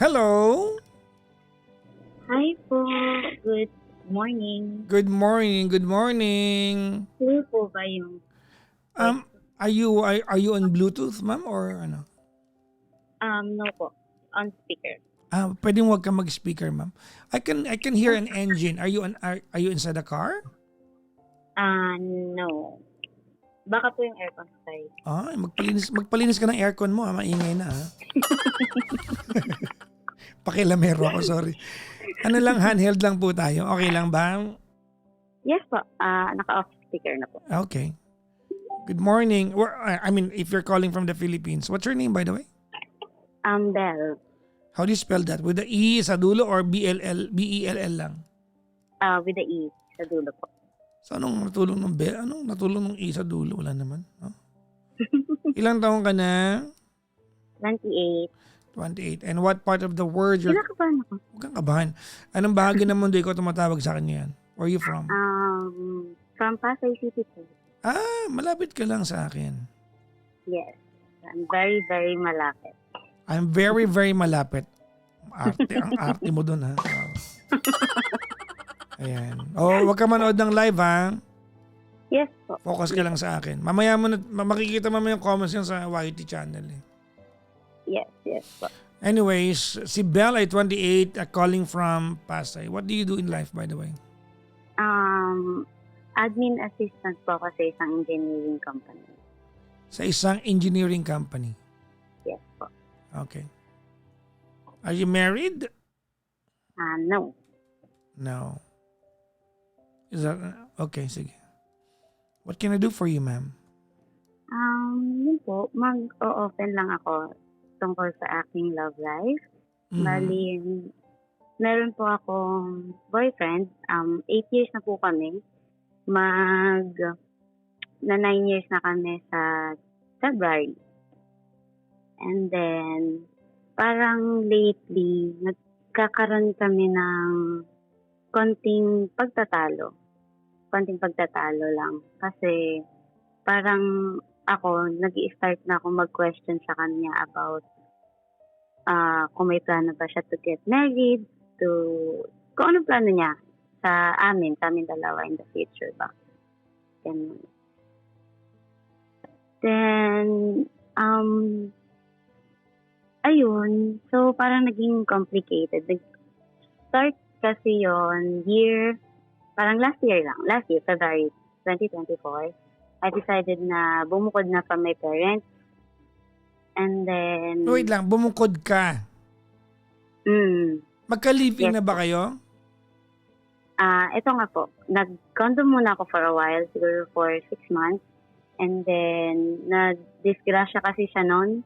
Hello? Hi po. Good morning. Good morning, good morning. Clear po ba yung voice Um, ko? are you on Bluetooth, ma'am, or ano? No po. On speaker. Pwedeng wag ka mag-speaker, ma'am. I can hear Oh, an engine. Are you inside the car? no. Baka po yung aircon side. Magpalinis ka ng aircon mo, maingay na, ha. Pakilamero ako, sorry. Ano lang, handheld lang po tayo. Okay lang ba? Yes po. Naka-off speaker na po. Okay. Good morning. I mean, if you're calling from the Philippines, what's your name, by the way? Bell. How do you spell that? With the E sa dulo or B-E-L-L lang? With the E sa dulo po. So anong natulong ng Anong natulong ng E sa dulo? Wala naman. No? Ilang taong ka na? 28. 28. And what part of the world you're... Kinakabahan ako. Huwag kang kabahan. Anong bahagi ng mundo ikaw tumatawag sa kanya yan? Where are you from? From Pasay City po. Malapit ka lang sa akin. Yes. I'm very, very malapit. I'm very, very malapit. Ang arte mo dun, ha? Wow. Ayan. Huwag ka manood ng live, ha? Yes po. Focus ka lang sa akin. Mamaya mo makikita mo yung comments yun sa YT channel, eh. Yes po. Anyways, si Belle ay 28, calling from Pasay. What do you do in life, by the way? Admin assistant po ako sa isang engineering company. Sa isang engineering company. Yes po. Okay. Are you married? No. No. Is that okay? Sige. What can I do for you, ma'am? Yun po, mag-o-open lang ako tungkol sa aking love life. Mhm. Bali, meron po akong boyfriend. 8 years na po kami. Na 9 years na kami sa February. And then, parang lately, nagkakaroon kami ng konting pagtatalo. Konting pagtatalo lang. Kasi parang ako, nag-i-start na ako mag-question sa kanya about kung may plano ba siya to get married, kung ano plano niya sa amin dalawa in the future ba. Then, ayun, so parang naging complicated. Nag-start kasi yon parang last year, February 2024, I decided na bumukod na from my parents. And then... Wait lang, bumukod ka. Magka-live-in Yes na ba po. kayo? Ito nga po, nag-condo muna ako for a while, siguro for 6 months. And then, na-disgrasya kasi siya noon.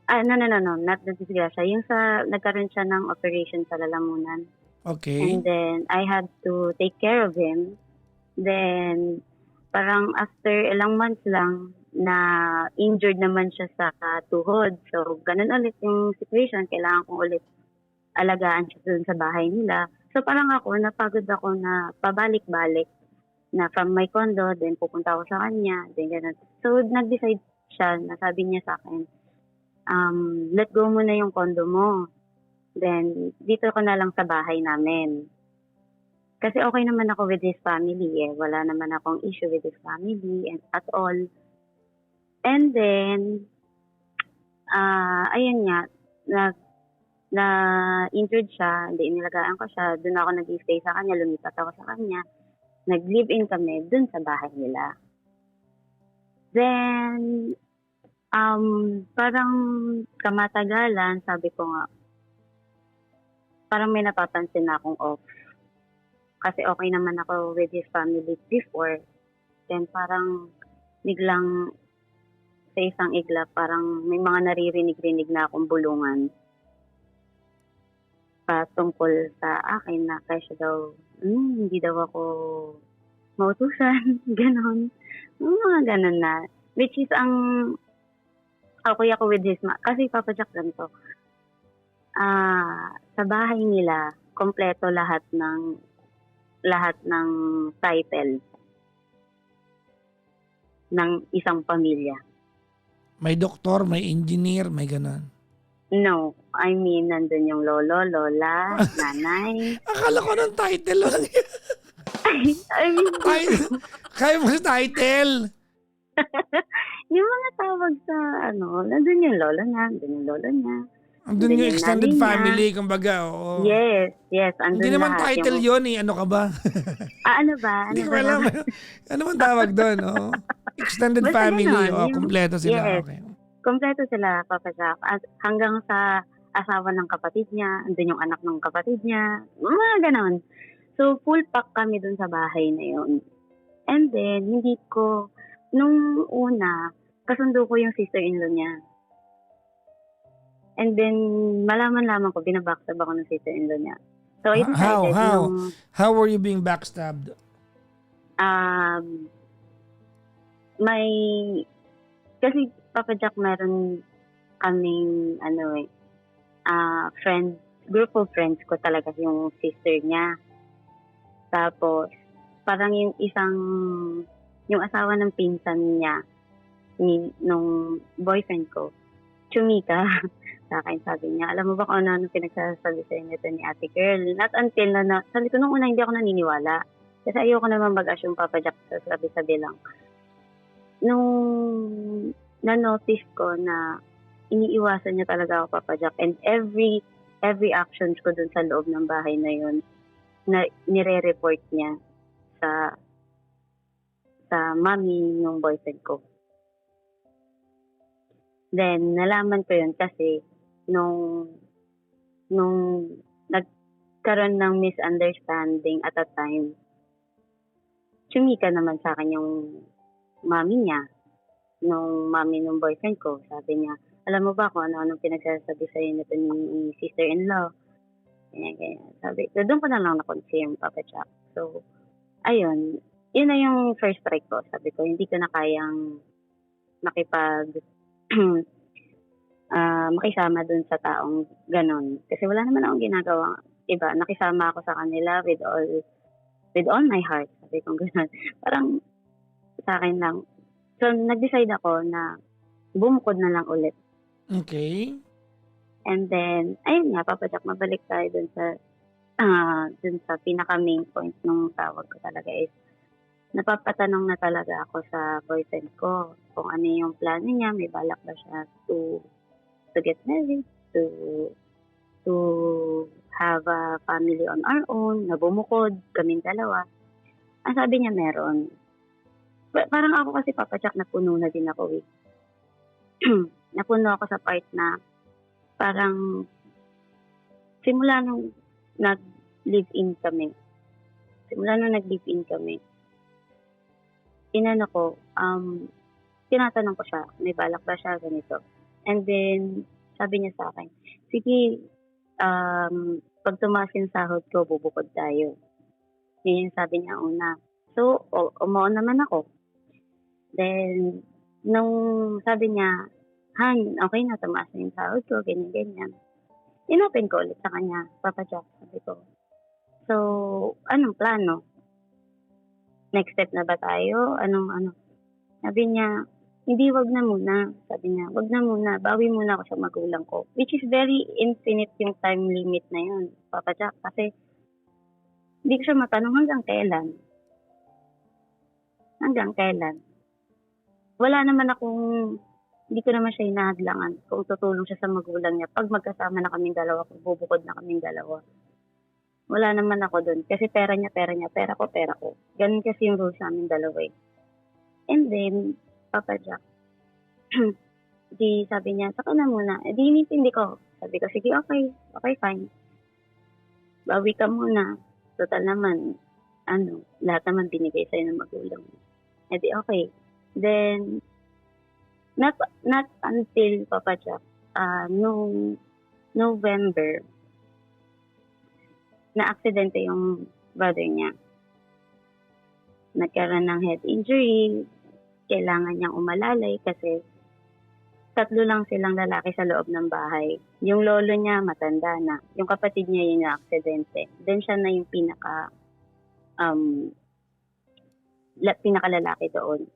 No, not na-disgrasya. Yung nagkaroon siya ng operation sa lalamunan. Okay. And then, I had to take care of him. Then, parang after ilang months lang, na injured naman siya sa tuhod. So, ganun ulit yung situation. Kailangan kong ulit alagaan siya dun sa bahay nila. So, parang napagod ako na pabalik-balik na from my condo, then pupunta ako sa kanya, then ganun. So, nag-decide siya, sabi niya sa akin, let go mo na yung condo mo. Then, dito ko na lang sa bahay namin. Kasi okay naman ako with his family eh. Wala naman akong issue with his family and at all. And then, ayun nga, na-injured siya, hindi inilagaan ko siya, doon ako nag-stay sa kanya, lumipat ako sa kanya. Nag-live-in kami doon sa bahay nila. Then, parang kamatagalan, sabi ko nga, parang may napapansin na akong off. Kasi okay naman ako with his family before. Then parang biglang sa isang iglap, parang may mga naririnig-rinig na akong bulungan patungkol sa akin na kasi daw, hindi daw ako mautusan, ganon. Mga ganon na. Which is okay ako with his kasi Papa Jack ganito. Sa bahay nila, kompleto lahat ng title ng isang pamilya. May doktor, may engineer, may ganun. No, I mean, nandun yung lolo, lola, nanay. Akala ko ng title lang. I mean, Kaya mo sa title. yung mga tawag sa, nandun yung lolo niya, nandun yung lolo niya, Andun yung nandun yung nanay extended niya. family, kumbaga, oo. Yes, Hindi andun naman lahat. title yun eh. Ano ka ba? Ano ba? Hindi Ano ko ba alam. naman? Ano man tawag doon? Oh. Extended Basta family. ganon, Oh, kompleto sila. yes, Okay. kompleto sila, Papa Jack. At hanggang sa asawa ng kapatid niya, andun yung anak ng kapatid niya, mga ganon. So, full pack kami dun sa bahay na yun. And then, nung una, kasundo ko yung sister-in-law niya. And then, malaman-laman ko, binabackstab ako ng sister-in-law niya. So, I decided How were you being backstabbed? May, kasi Papa Jack, meron kaming, group of friends ko talaga yung sister niya. Tapos, parang yung asawa ng pinsan niya, nung boyfriend ko, chumika sa akin, sabi niya, alam mo ba kung ano pinagsasabi sa inyo ni ate girl? Not until sabi ko nung una hindi ako naniniwala. Kasi ayoko naman mag-assume, Papa Jack, sa sabi-sabi lang. Nung na-notice ko na iniiwasan niya talaga ako, Papa Jack, and every actions ko dun sa loob ng bahay na yun, na nire-report niya sa mami ng boyfriend ko. Then, nalaman ko yun kasi nung nagkaroon ng misunderstanding at a time, chumika naman sa akin yung mami niya, nung mami ng boyfriend ko. Sabi niya, alam mo ba kung ano-anong pinagsasabi sa'yo nito ni sister-in-law? Ganyan. Sabi, so doon ko na lang na-confirm, Papa Jack. So, ayun, yun na yung first strike ko. Sabi ko, hindi ko na kayang makisama dun sa taong ganon. Kasi wala naman akong ginagawa iba. Nakisama ako sa kanila with all my heart. Sabi ko ganon. Parang sa akin lang. So, nag-decide ako na bumukod na lang ulit. Okay. And then, ayun nga, Papa Jack, mabalik tayo dun sa pinaka-main point ng tawag ko talaga is napapatanong na talaga ako sa boyfriend ko kung ano yung plano niya, may balak ba siya to get married, to have a family on our own, na bumukod, kaming dalawa. Ang sabi niya meron. Parang ako kasi, Papa Jack, napuno na din ako eh. Napuno ako sa part na parang simula nung nag-live-in kami, tinatanong ko siya, may balak ba siya, ganito. And then, sabi niya sa akin, sige, pag tumaas yung sahod ko, bubukod tayo. Yun yung sabi niya una. So, umuon naman ako. Then, nung sabi niya, Han, okay na, tumaas na yung sahod ko, ganyan. Inopen ko ulit sa kanya, Papa Jack, sabi ko. So, anong plano? Next step na ba tayo? Sabi niya, hindi, wag na muna. Sabi niya, wag na muna, bawi muna ako sa magulang ko. Which is very infinite yung time limit na yun, Papa Jack. Kasi, hindi ko siya matanong hanggang kailan. Wala naman hindi ko naman siya hinahadlangan kung tutulong siya sa magulang niya. Pag magkasama na kaming dalawa, kung bubukod na kaming dalawa. Wala naman ako dun. Kasi pera niya, pera ko. Ganun kasi yung rules namin dalawa eh. And then, Papa Jack, di sabi niya, saka na muna. Di inintindi ko. Sabi ko, sige, okay, fine. Bawi ka muna. Total naman, lahat naman binigay sa'yo ng magulang. Di okay. Then, not until, Papa Jack, noong November, na-aksidente yung brother niya. Nagkaroon ng head injury, kailangan niyang umalalay kasi 3 lang silang lalaki sa loob ng bahay. Yung lolo niya matanda na, yung kapatid niya yung na-aksidente. Then siya na yung pinakalalaki doon.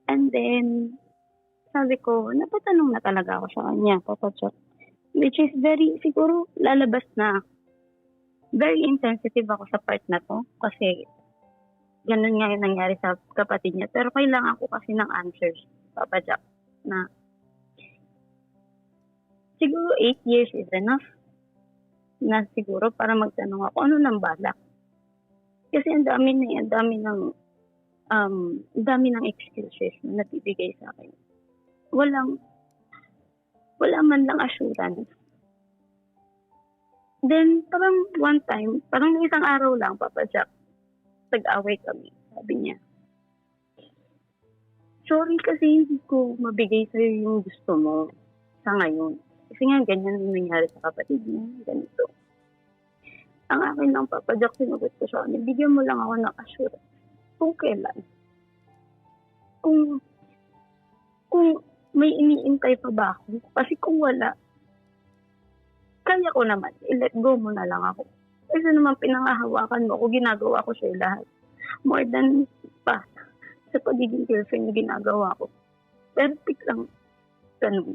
And then, sabi ko, napatanong na talaga ako sa kanya, Papa Jack. Which is very, siguro, lalabas na very insensitive ako sa part na to. Kasi, ganun nga yung nangyari sa kapatid niya. Pero kailangan ko kasi ng answers, Papa Jack, na siguro 8 years is enough na siguro para magtanong ako ano nang balak. Kasi ang dami ng excuses na nabibigay sa akin. Wala man lang assurance. Then, parang one time, parang isang araw lang, Papa Jack, tag-away kami. Sabi niya, sorry kasi hindi ko mabigay sa'yo yung gusto mo sa ngayon. Kasi nga, ganyan yung nangyari sa kapatid niya, ganito. Ang akin lang, Papa Jack, sinugot ko sa kanya, bigyan mo lang ako ng assurance. Kung kailan. Kung may iniintay pa ba ako? Kasi kung wala, kaya ko naman, i-let go mo na lang ako. Kasi naman pinangahawakan mo ako, ginagawa ko sa'yo lahat. More than pa sa pagiging girlfriend na ginagawa ko. Perfect lang. Ganun.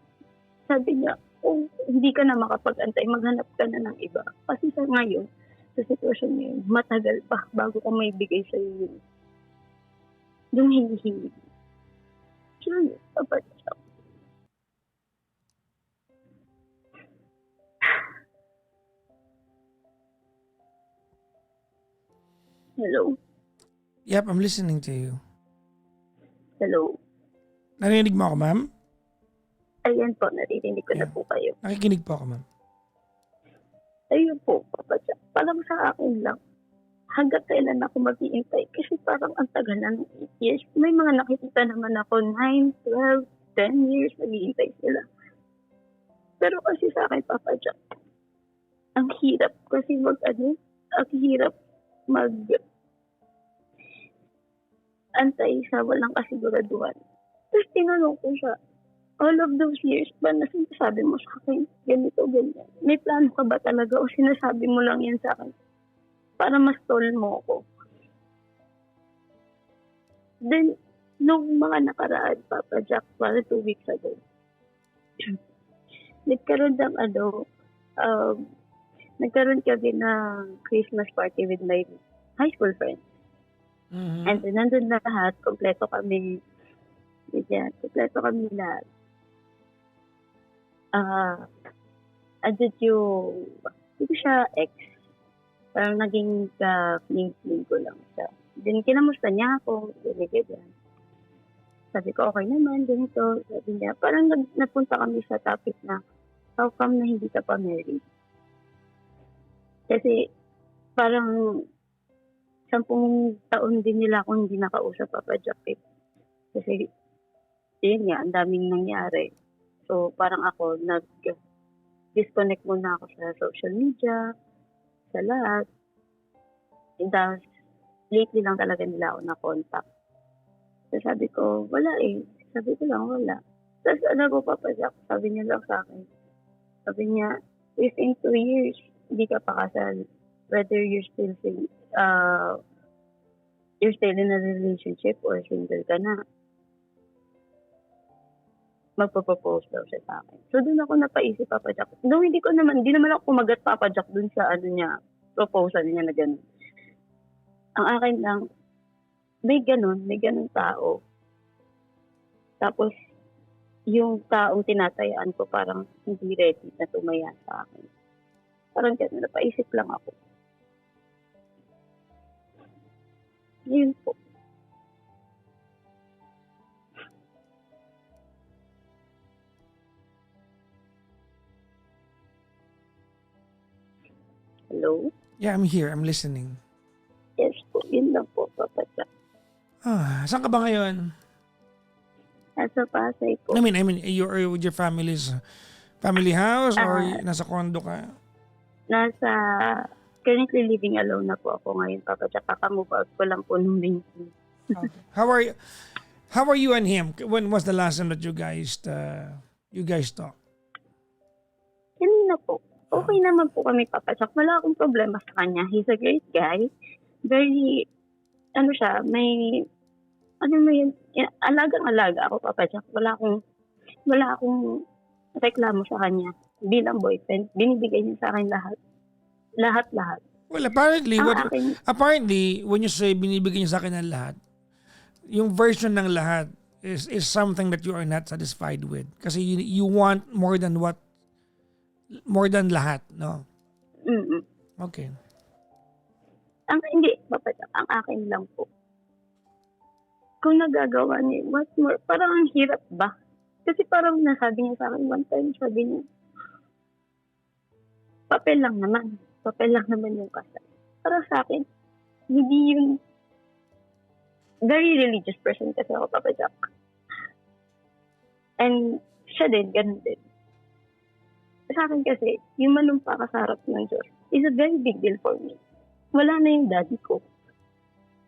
Sabi niya, kung hindi ka na makapag-antay, maghanap ka na ng iba. Kasi sa ngayon, sa sitwasyon ngayon, matagal pa bago ko may bigay sa'yo yung hinihingi. Sure, dapat siya. Hello? Yep, I'm listening to you. Hello? Narinig mo ako, ma'am? Ayan po, naririnig ko na po kayo. Nakikinig po ako, ma'am. Ayun po, Papa Jack. Parang sa akin lang, hanggat kailan ako mag-iintay. Kasi parang ang tagal na ng 8 years. May mga nakikita naman ako, 9, 12, 10 years nag-iintay sila. Pero kasi sa akin, Papa Jack, ang hirap kasi antay sa walang kasiguraduhan. Tapos tinanong ko siya, all of those years ba na sinasabi mo sa akin, ganito, ganyan. May plano ka ba talaga o sinasabi mo lang yan sa akin para ma-stall mo ako? Then, nung mga nakaraan, Papa Jack, para 2 weeks ago, nagkaroon kami ng Christmas party with my high school friends. Mhm. And then, nandun na lahat, kompleto kami lahat. Andun yung, hindi ko siya ex. Parang naging fling ko lang siya. Then, kinamusta niya ako, ganyan. Sabi ko, okay naman, ganito. Sabi niya, parang napunta kami sa topic na, how come na hindi ka pa married? Kasi, parang 10 taon din nila akong hindi nakausap, Papa Jack. Kasi, yun nga, ang daming nangyari. So, parang ako, nag-disconnect muna ako sa social media, sa lahat. And thus, lately lang talaga nila ako na-contact. So, sabi ko, wala eh. Sabi ko lang, wala. Tapos, Papa Jack, sabi niya lang sa akin. Sabi niya, within 2 years, hindi ka pa kasal. Whether you're still in a relationship or single ka na. Magpo-propose daw siya sa akin. So, doon ako napaisip, Papa Jack. Though hindi naman ako kumagat, Papa Jack, doon sa proposal niya na gano'n. Ang akin lang, may ganun tao. Tapos, yung taong tinatayaan ko parang hindi ready na tumaya sa akin. Parang gano'n, napaisip lang ako. Yun po. Hello? Yeah, I'm here. I'm listening. Yes po, yun lang po, Papa Jack. Saan ka ba ngayon? Nasa Pasay po. I mean, you're with your family house or Ah. nasa condo ka? Currently living alone na po ako ngayon, Papa Jack. Kaka-move out ko lang po nung 19. Okay. How are you and him? When was the last time that you guys talked? Kanina po. Okay naman po kami, Papa Jack. Wala akong problema sa kanya. He's a great guy. Very, alagang-alaga ako, Papa Jack. Wala akong wala akong reklamo sa kanya. Bilang boyfriend, binibigay niya sa akin lahat. Lahat-lahat. Well, apparently, Ang akin, when you say binibigyan niya sa akin ng lahat, yung version ng lahat is something that you are not satisfied with. Kasi you want more than lahat, no? mm Okay. hindi, papadyak, ang akin lang po. Kung nagagawa niya, what more? Parang ang hirap ba? Kasi parang nasabi niya sa akin one time, sabi niya, papel lang naman yung kasal. Para sa akin, hindi yung very religious person kasi ako, Papa Jack. And siya din, ganun din. Sa akin kasi, yung manumpa ka sa harap ng Diyos is a very big deal for me. Wala na yung daddy ko.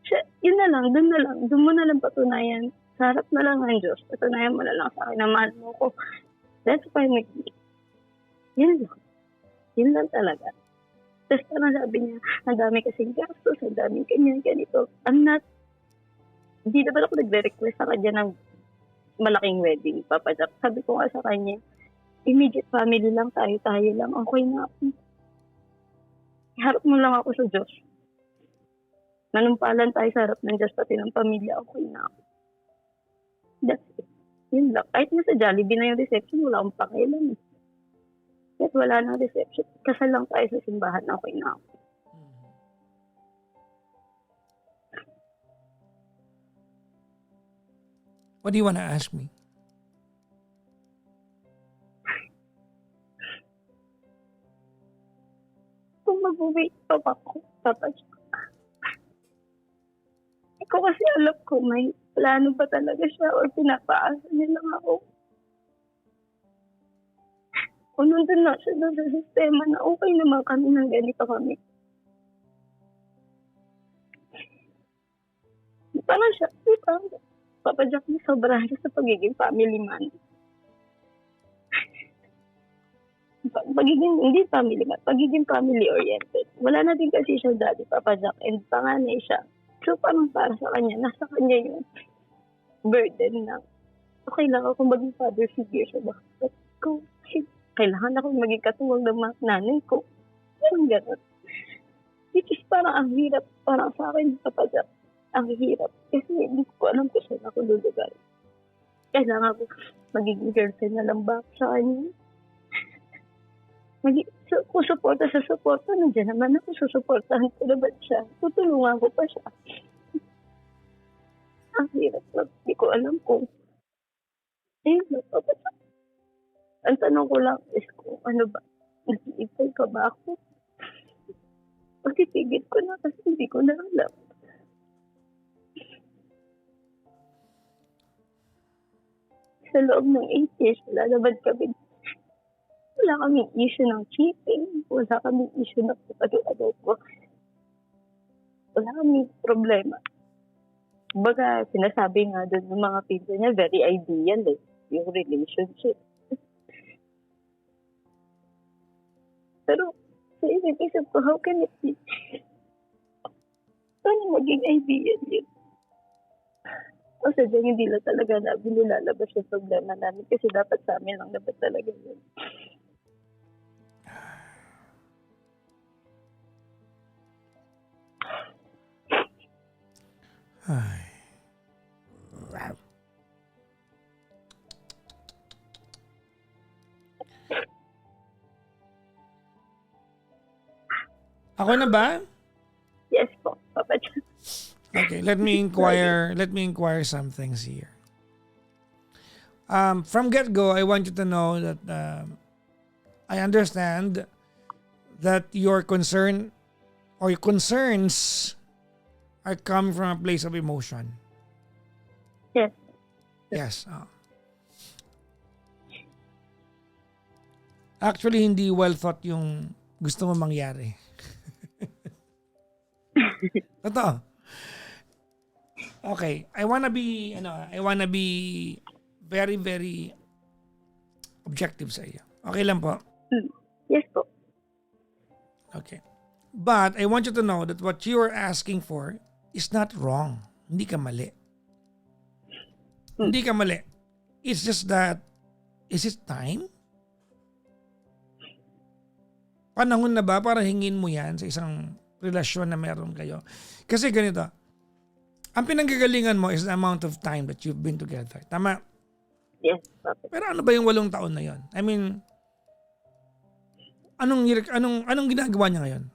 Siya, yun na lang, doon mo na lang patunayan. Sa harap na lang ng Diyos, patunayan mo na lang sa akin na mahal mo ko. That's why yun lang. Yun lang talaga. Tapos parang sabi niya, ang dami kasing gastos, ang dami ganito. Hindi naman ako nagre-request sa kanya ng malaking wedding, Papa Jack. Sabi ko nga sa kanya, immediate family lang, tayo lang, okay na ako. Iharap mo lang ako sa Diyos. Nanumpalan tayo sa harap ng Diyos, pati ng pamilya, okay na ako. That's it. Yun lang. Kahit na sa Jollibee na yung reception, wala akong pakialam. Kahit wala nang reception, kasal lang tayo sa simbahan, okay na ako. What do you wanna ask me? Kung mag-wait pa ba ako, Papa Jack? Ikaw kasi alam ko, may plano ba talaga siya or pinapaasa niya lang ako. Kung nandun na siya doon sa sistema na okay naman kami ng ganito kami. Parang siya, Papa Jack, sobrang siya sa pagiging family man. Hindi family man, pagiging family-oriented. Wala na din kasi siya daddy, Papa Jack, and panganay siya. So parang para sa kanya, nasa kanya yung burden na okay lang ako maging father figure siya. Bakit ko? Kailangan ako maging katuwang ng mga nanay ko. Parang gano'n. Which is parang ang hirap, parang sa akin, Papa Jack, ang hirap. Kasi hindi ko alam kung saan ako lulugar. Kailangan ko magiging girlfriend na lang ba sa kanya. Kung suporta sa suporta, nandiyan naman ako, susuportahan ko naman siya. Tutulungan ko pa siya. Ang hirap na, hindi ko alam kung ayun na, Papa Jack. Ang tanong ko lang is kung ano ba, nag-iipay ka ba ako? Pagtitigil ko na kasi hindi ko na alam. Sa loob ng 8 years, lalabad kami. Wala kaming issue ng cheating. Wala kaming issue ng ano ko. Wala kaming problema. Baga, sinasabi nga doon ng mga pinto niya, very ideal yung relationship. Pero, sa isip ko, how can it be? Paano maging ideal yun? O sadyang hindi lang talaga namin nilalabas yung problema namin kasi dapat sa amin lang dapat talaga yun. Ay. Ako na ba? Yes po, Papa Jack. Okay, let me inquire some things here. From get-go, I want you to know that I understand that your concern or your concerns are coming from a place of emotion. Yes. Yes. Actually, hindi well thought yung gusto mo mangyari. Totoo. Okay, I wanna be very, very objective sa iyo. Okay lang po? Yes po. Okay. But I want you to know that what you are asking for is not wrong. Hindi ka mali. Hindi ka mali. It's just that Is it time? Panahon na ba para hingin mo yan sa isang relasyon na meron kayo? Kasi ganito, ang pinanggagalingan mo is the amount of time that you've been together. Tama? Yes, Papa. Pero ano ba yung 8 taon na yon? I mean, anong ginagawa niya ngayon?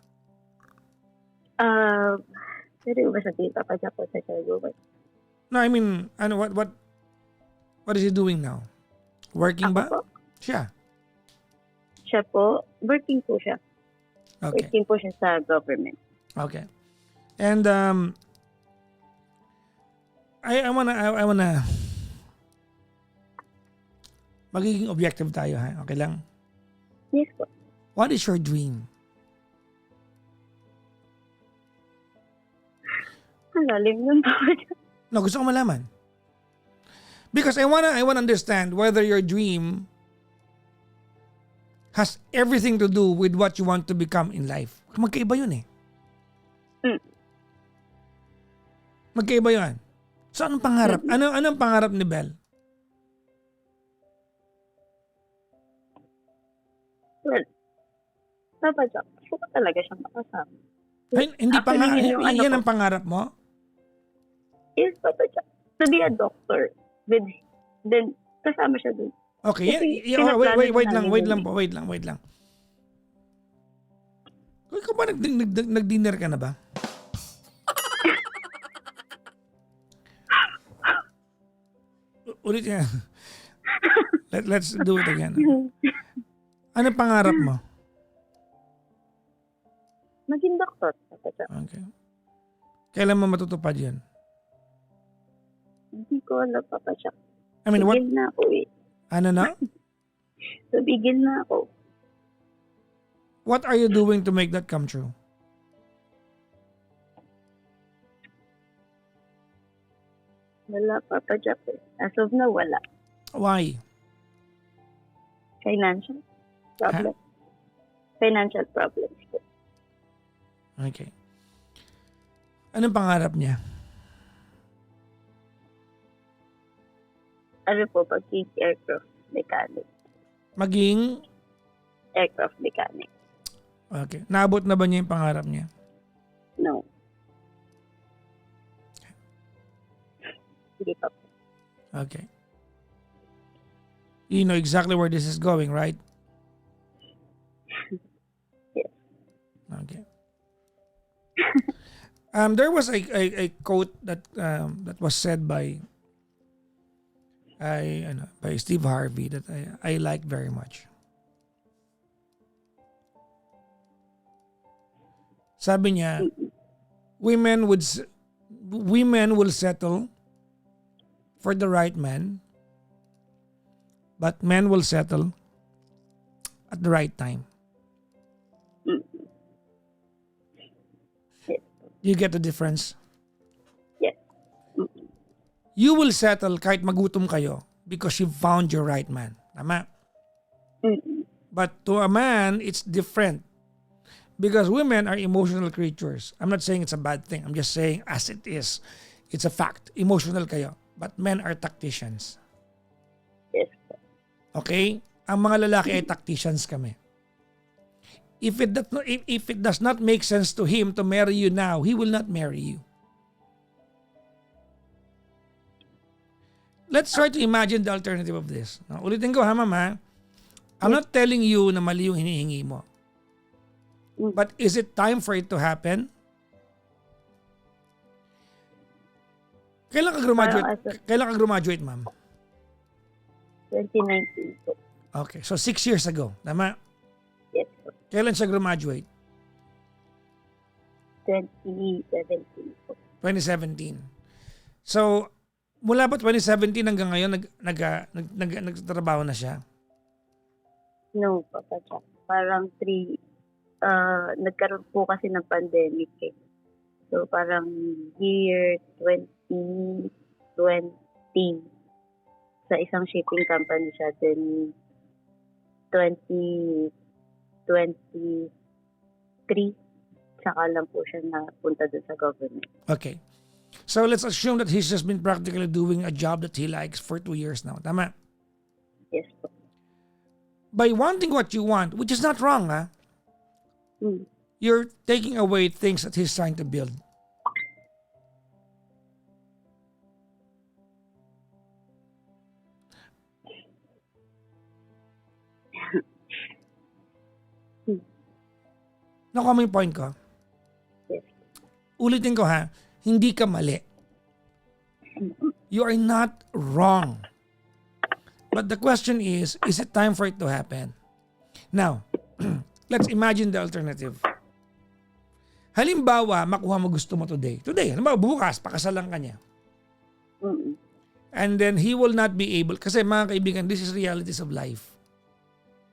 Pwede ba sabihin, Papa Jack, ko sa Chargo? No, I mean, what is he doing now? Working ba? Ako po, Siya. siya po, working po siya. Okay. Working po siya sa government. Okay. And I wanna magiging objective tayo, ha? Okay lang? Yes po. What is your dream? Ang lalim nun, Papa Jack. No, gusto ko malaman. Because I wanna understand whether your dream has everything to do with what you want to become in life. Magkaiba yun eh. Mm. Magkaiba yun. So anong pangarap? Anong pangarap ni Belle? Well, Papa Jack, gusto ko talaga siyang makasama. Ay, hindi pa nga, Actually, yun yung yan ano ang pangarap mo? Yes, Papa Jack. To be a doctor. Then, kasama siya dun. Okay, Kasi wait pinaplano lang. Ikaw ba nag-dinner ka na ba? Ulit yan. Let's do it again. Ano pangarap mo? Maging doktor, Papa Jack. Okay. Kailan mo matutupad yun? Hindi ko alam, Papa Jack. I mean, what? Bigil na ako eh. Ano na? Bigil na ako. What are you doing to make that come true? Wala, Papa Jack eh. As of now, wala. Why? Financial problem. Financial problems po. Okay. Anong pangarap niya? Ano po, pag-keep aircraft mechanic. Maging? Aircraft mechanic. Okay. Naabot na ba niya yung pangarap niya? No. Hindi pa po. Okay. You know exactly where this is going, right? Yes. Okay. There was a quote that was said by Steve Harvey that I like very much. Sabi niya, women will settle for the right man, but men will settle at the right time. Yes. You get the difference? Yes. You will settle kahit magutom kayo because you found your right man. Tama? But to a man, it's different. Because women are emotional creatures. I'm not saying it's a bad thing. I'm just saying as it is. It's a fact. Emotional kayo. But men are tacticians. Yes. Okay? Ang mga lalaki ay tacticians kami. If it does not make sense to him to marry you now, he will not marry you. Let's try to imagine the alternative of this. Now, ulitin ko ha, mama. I'm not telling you na mali yung hinihingi mo. But is it time for it to happen? Kailan ka graduate? Kailan ka graduate, ma'am? 2019 po. Okay, so 6 years ago. Tama? Yes po. Kailan siya graduate? 2017 po. 2017. So, mula ba 2017 hanggang ngayon, nagtatrabaho na siya? No, Papa Jack. Parang nagkaroon po kasi ng pandemic eh. So, parang year 2020 sa isang shipping company siya. Then, 2023, saka lang po siya napunta dun sa government. Okay. So, let's assume that he's just been practically doing a job that he likes for 2 years now. Tama? Yes po. by wanting what you want, which is not wrong, Mm. you're taking away things that he's trying to build. Hmm. Nakuha mo yung point ko? Yes. Ulitin ko hindi ka mali. You are not wrong. But the question is it time for it to happen? Now, let's imagine the alternative. Halimbawa, makuha mo gusto mo today. Today, halimbawa bukas, pakasalan ka niya. Mm. And then he will not be able, kasi mga kaibigan, this is realities of life.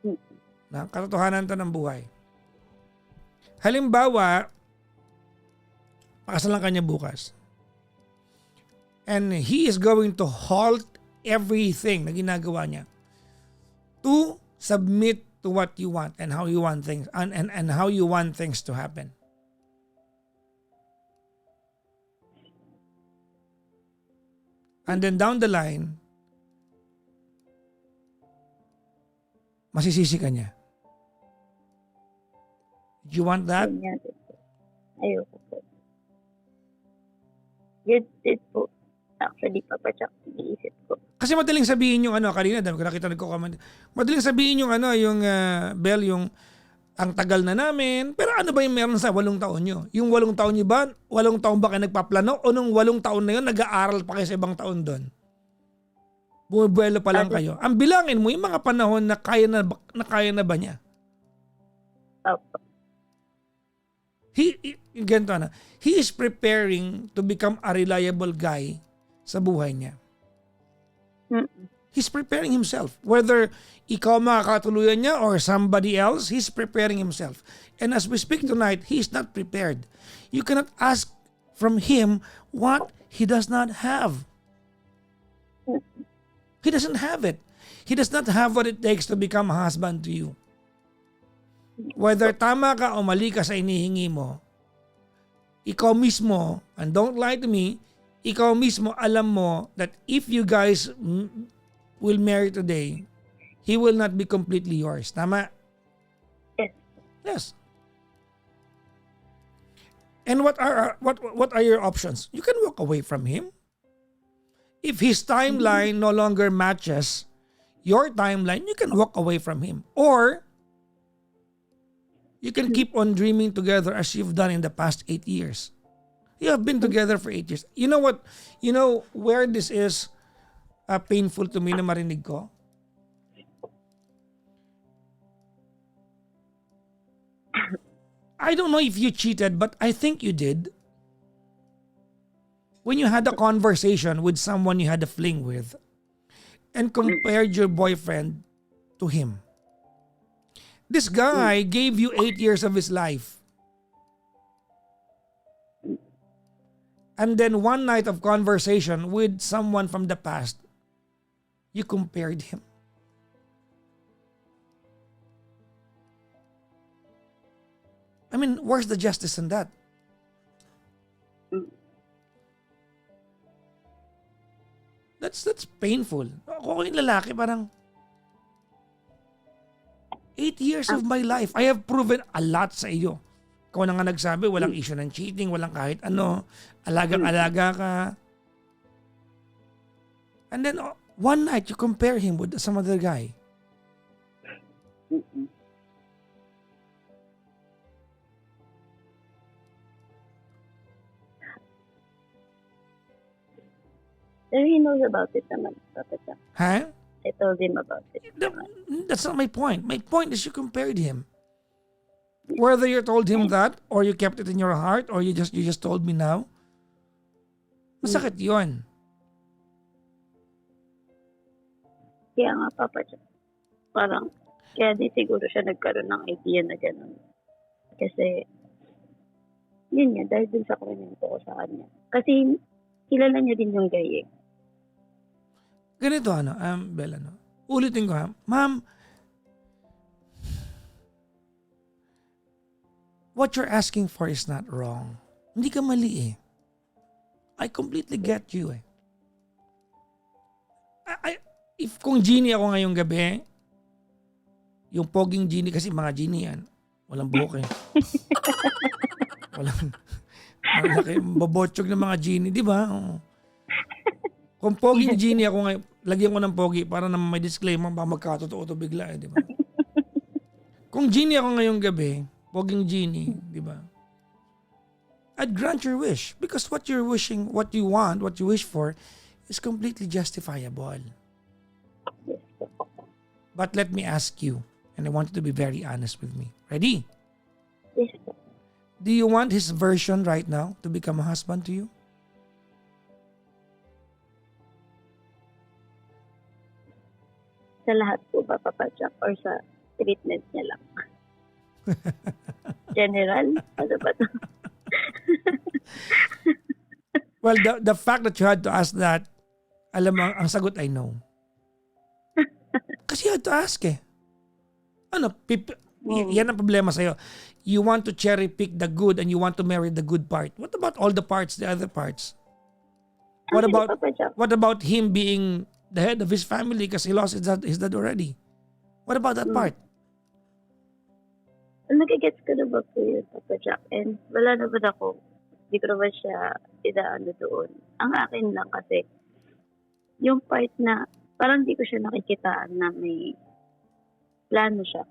Mm. Na, katotohanan to ng buhay. Halimbawa, pakasalan ka niya bukas. And he is going to halt everything na ginagawa niya to submit to what you want and how you want things and how you want things to happen. And then down the line, masisisi ka niya. Do you want that? Ganyan din po. Ayoko po. Yun din po. Actually, Papa Jack, iniisip ko. Kasi madaling sabihin yung kanina, dami ko nakita nagko-comment. Madaling sabihin yung yung Bel, yung ang tagal na namin. Pero ano ba yung meron sa 8 taon nyo? Yung 8 taon nyo ba? 8 taon ba kayo nagpaplano? O nung 8 taon na yun, nag-aaral pa kayo sa ibang taon doon? Bumubuelo pa lang kayo. Ang bilangin mo, yung mga panahon na kaya na ba niya? Opo. Ganito na. He is preparing to become a reliable guy sa buhay niya. Mm. He's preparing himself. Whether ikaw makakatuluyan niya or somebody else, he's preparing himself. And as we speak tonight, he's not prepared. You cannot ask from him what he does not have. He doesn't have it. He does not have what it takes to become a husband to you. Whether tama ka o mali ka sa inihingi mo, ikaw mismo, and don't lie to me, ikaw mismo alam mo that if you guys will marry today, he will not be completely yours. Tama? Yes. Yes. And what are your options? You can walk away from him. If his timeline no longer matches your timeline, you can walk away from him. Or you can keep on dreaming together as you've done in the past 8 years. You have been together for 8 years. You know what? You know where this is painful to me na marinig ko? I don't know if you cheated, but I think you did. When you had a conversation with someone you had a fling with and compared your boyfriend to him. This guy gave you 8 years of his life. And then one night of conversation with someone from the past, you compared him. I mean, where's the justice in that? That's painful. Ako yung lalaki parang 8 years of my life. I have proven a lot sa iyo. Ikaw na nga nagsabi, walang issue ng cheating, walang kahit ano, alagang-alaga ka. And then one night you compare him with some other guy. Pero he knows about it naman, Papa Jack. Huh? I told him about it. That's not my point. My point is you compared him. Whether you told him that or you kept it in your heart or you just told me now, masakit yun. Kaya nga, Papa Jack. Parang, kaya di siguro siya nagkaroon ng idea na gano'n. Kasi, yun nga, dahil dun sa kwento ko sa kanya. Kasi, kilala niya din yung guy eh. Ganito Bella, ulitin ko ma'am, what you're asking for is not wrong. Hindi ka mali eh. I completely get you eh. If kung genie ako ngayong gabi, Yung poging genie kasi mga genie yan. Walang buhok eh. Walang malaki, babotsog ng mga genie, di ba? Oo. Kung poging genie ako ngayon, lagyan ko ng pogi para naman may disclaimer baka magkatotoo to bigla eh, di ba? Kung genie ako ngayong gabi, poging genie, di ba? I'd grant your wish because what you're wishing, what you want, what you wish for is completely justifiable. But let me ask you, and I want you to be very honest with me. Ready? Yes po. Do you want his version right now to become a husband to you? Sa lahat po ba, Papa Jack? Or sa treatment niya lang? General? Ano ba to? Well, the fact that you had to ask that, alam mo, ang sagot ay no. Kasi you had to ask eh. Ano, yan ang problema sa'yo. You want to cherry pick the good and you want to marry the good part. What about all the parts, the other parts? What Actually, about Papa Jack, what about him being the head of his family because he lost his dad already? What about that part? nagigets ko na ba po yun, Papa Jack? And wala naman ako. Hindi ko naman siya idaano doon. Ang akin lang kasi, yung part na parang hindi ko siya nakikitaan na may plano siya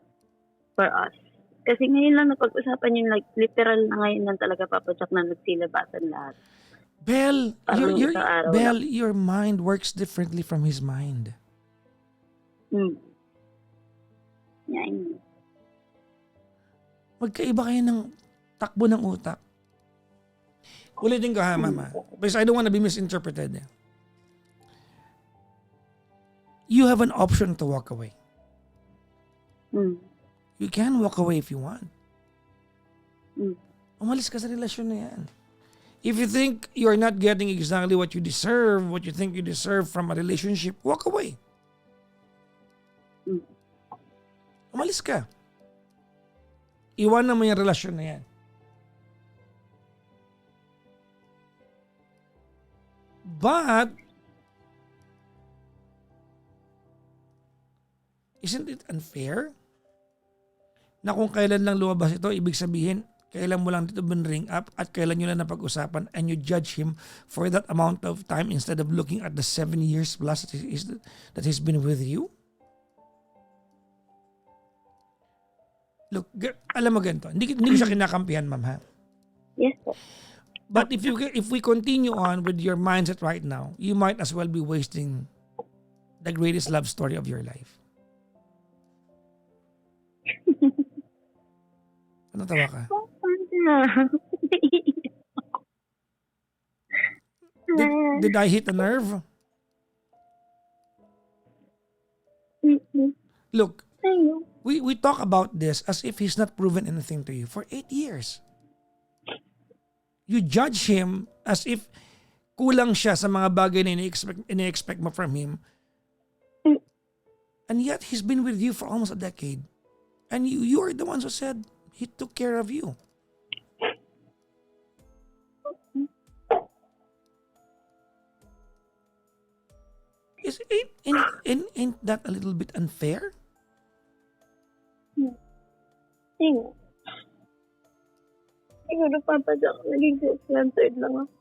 for us. Kasi ngayon lang napag-usapan yung like, literal na ngayon lang talaga, Papa Jack, na nagsilabasan lahat. Belle, Parang isang araw Belle, your mind works differently from his mind. Yeah, I know. Magkaiba kayo ng takbo ng utak. Ulitin ko ha, Mama. Because I don't want to be misinterpreted. You have an option to walk away. You can walk away if you want. Umalis ka sa relasyon na yan. If you think you're not getting exactly what you deserve, what you think you deserve from a relationship, walk away. Umalis ka. Iwanan mo yung relasyon na yan. But, isn't it unfair na kung kailan lang lumabas ito, ibig sabihin, kailan mo lang dito binring up at kailan nyo lang napag-usapan and you judge him for that amount of time instead of looking at the 7 years plus that he's been with you? Look, alam mo ganito, hindi ko siya kinakampihan, ma'am, ha? Yes po. But if we continue on with your mindset right now, you might as well be wasting the greatest love story of your life. Ano tawa ka? Did I hit a nerve? Look, we talk about this as if he's not proven anything to you for 8 years. You judge him as if kulang siya sa mga bagay na ini-expect mo from him. And yet, he's been with you for almost a decade. And you are the ones who said he took care of you. Ain't that a little bit unfair? Siguro, Papa Jack, naging self-centered lang ako.